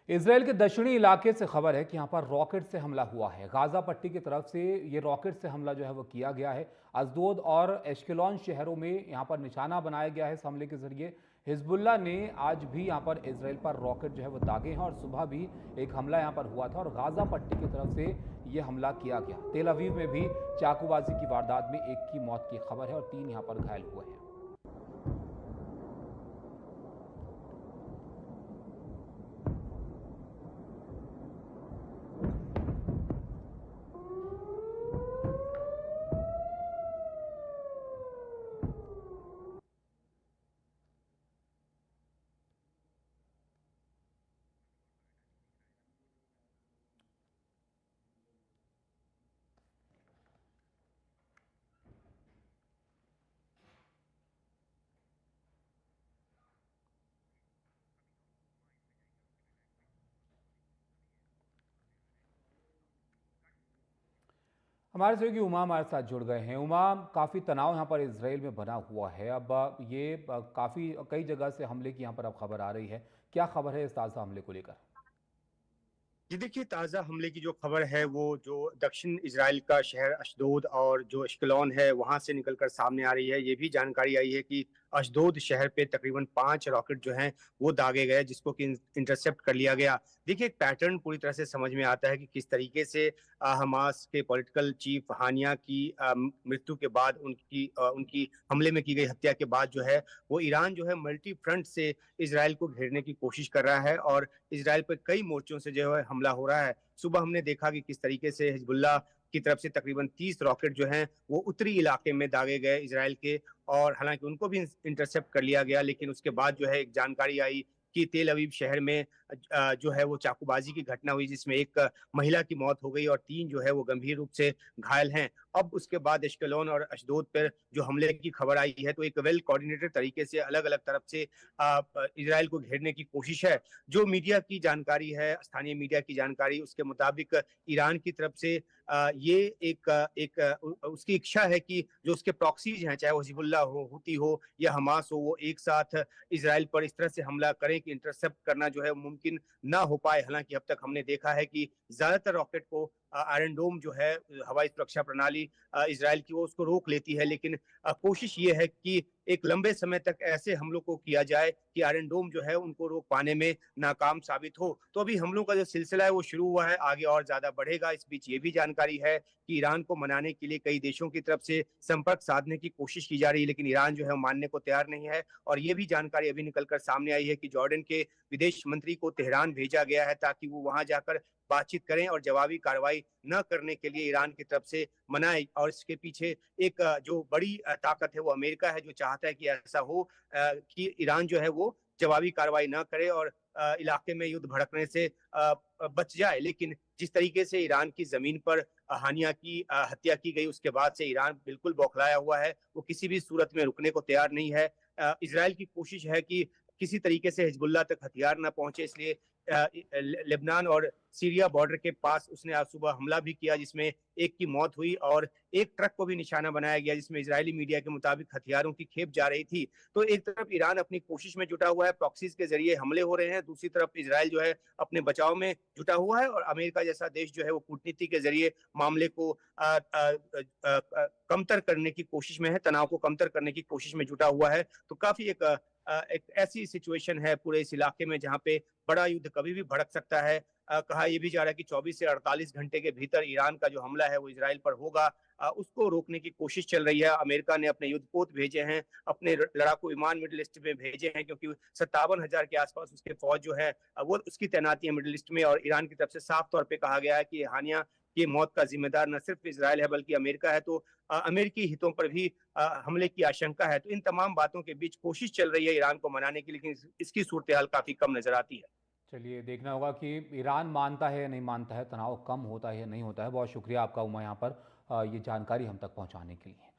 Israel के दक्षिणी इलाके से खबर है कि यहाँ पर रॉकेट से हमला हुआ है। गाजा पट्टी की तरफ से ये रॉकेट से हमला जो है वो किया गया है। अशदोद और एश्केलॉन शहरों में यहाँ पर निशाना बनाया गया है इस हमले के जरिए। हिजबुल्ला ने आज भी यहाँ पर इसराइल पर रॉकेट जो है वो दागे हैं और सुबह भी एक हमला यहाँ पर हुआ था और गाजा पट्टी की तरफ से ये हमला किया गया। तेल अवीव में भी चाकूबाजी की वारदात में एक की मौत की खबर है और 3 यहाँ पर घायल हुए हैं। हमारे सहयोगी उमा हमारे साथ जुड़ गए हैं। उमा, काफ़ी तनाव यहाँ पर इसराइल में बना हुआ है। अब ये काफ़ी कई जगह से हमले की यहाँ पर अब खबर आ रही है। क्या खबर है इस ताज़ा हमले को लेकर? जी देखिए, ताज़ा हमले की जो खबर है वो जो दक्षिण इज़राइल का शहर अशदोद और जो अश्कलोन है वहाँ से निकल कर सामने आ रही है। ये भी जानकारी आई है कि अशदोद शहर पे तकरीबन 5 रॉकेट जो हैं वो दागे गए जिसको कि इंटरसेप्ट कर लिया गया। देखिए, एक पैटर्न पूरी तरह से समझ में आता है कि किस तरीके से हमास के पॉलिटिकल चीफ हानिया की मृत्यु के बाद उनकी हमले में की गई हत्या के बाद जो है वो ईरान जो है मल्टी फ्रंट से इज़राइल को घेरने की कोशिश कर रहा है और इज़राइल पर कई मोर्चों से जो है हमला हो रहा है। सुबह हमने देखा कि किस तरीके से हिजबुल्लाह की तरफ से तकरीबन 30 रॉकेट जो हैं वो उत्तरी इलाके में दागे गए इज़राइल के और हालांकि उनको भी इंटरसेप्ट कर लिया गया, लेकिन उसके बाद जो है एक जानकारी आई कि तेल अवीव शहर में जो है वो चाकूबाजी की घटना हुई जिसमें एक महिला की मौत हो गई और 3 जो है वो गंभीर रूप से घायल हैं। अब उसके बाद एश्केलोन और अशदोद पर जो हमले की खबर आई है तो एक वेल कोऑर्डिनेटेड तरीके से अलग-अलग तरफ से इज़राइल को घेरने की कोशिश है। जो मीडिया की जानकारी है, स्थानीय मीडिया की जानकारी उसके मुताबिक ईरान की तरफ से ये उसकी इच्छा है कि जो उसके प्रॉक्सीज हैं, चाहे वो हिजबुल्लाह हो, हुती हो या हमास हो, वो एक साथ इज़राइल पर इस तरह से हमला करें कि इंटरसेप्ट करना जो है मुमकिन ना हो पाए। हालांकि अब तक हमने देखा है कि ज्यादातर रॉकेट को आयरन डोम जो है हवाई सुरक्षा प्रणाली इज़राइल की वो उसको रोक लेती है, लेकिन कोशिश ये है कि एक लंबे समय तक ऐसे हमलों को किया जाए कि आयरन डोम जो है उनको रोक पाने में नाकाम साबित हो। तो अभी हमलों का जो सिलसिला है वो शुरू हुआ है, आगे और ज्यादा बढ़ेगा। इस बीच ये भी जानकारी है कि ईरान को मनाने के लिए कई देशों की तरफ से संपर्क साधने की कोशिश की जा रही है, लेकिन ईरान जो है मानने को तैयार नहीं है। और ये भी जानकारी अभी निकलकर सामने आई है कि जॉर्डन के विदेश मंत्री को तेहरान भेजा गया है ताकि वो वहां जाकर बातचीत करें और जवाबी कार्रवाई न करने के लिए ईरान की तरफ से मनाए। और इसके पीछे एक जो बड़ी ताकत है वो अमेरिका है, जो चाहता है कि ऐसा हो कि ईरान जो है वो जवाबी कार्रवाई न करे और इलाके में युद्ध भड़कने से बच जाए। लेकिन जिस तरीके से ईरान की जमीन पर हानिया की हत्या की गई उसके बाद से ईरान बिल्कुल बौखलाया हुआ है, वो किसी भी सूरत में रुकने को तैयार नहीं है। इसराइल की कोशिश है कि किसी तरीके से हिजबुल्लाह तक हथियार न पहुंचे, इसलिए लेबनान और सीरिया बॉर्डर के पास उसने आज सुबह हमला भी किया जिसमें एक की मौत हुई और एक ट्रक को भी निशाना बनाया गया जिसमें इजरायली मीडिया के मुताबिक हथियारों की खेप जा रही थी। तो एक तरफ ईरान अपनी कोशिश में जुटा हुआ है, प्रॉक्सीज के जरिए हमले हो रहे हैं, दूसरी तरफ इजरायल जो है अपने बचाव में जुटा हुआ है और अमेरिका जैसा देश जो है वो कूटनीति के जरिए मामले को कमतर करने की कोशिश में है, तनाव को कमतर करने की कोशिश में जुटा हुआ है। तो काफी एक ऐसी सिचुएशन है पूरे इस इलाके में जहां पे बड़ा युद्ध कभी भी भड़क सकता है। कहा यह भी जा रहा है कि 24 से 48 घंटे के भीतर ईरान का जो हमला है वो इजराइल पर होगा। उसको रोकने की कोशिश चल रही है। अमेरिका ने अपने युद्धपोत भेजे हैं, अपने लड़ाकू विमान मिडिल ईस्ट में भेजे हैं क्योंकि 57,000 के आसपास उसके फौज जो है वो उसकी तैनाती है मिडिल ईस्ट में। और ईरान की तरफ से साफ तौर पर कहा गया है कि हानिया की मौत का जिम्मेदार न सिर्फ इसराइल है बल्कि अमेरिका है। तो अमेरिकी हितों पर भी हमले की आशंका है। तो इन तमाम बातों के बीच कोशिश चल रही है ईरान को मनाने की, लेकिन इसकी सूरत हाल काफी कम नजर आती है। चलिए, देखना होगा कि ईरान मानता है या नहीं मानता है, तनाव कम होता है या नहीं होता है। बहुत शुक्रिया आपका उमा यहाँ पर ये जानकारी हम तक पहुँचाने के लिए।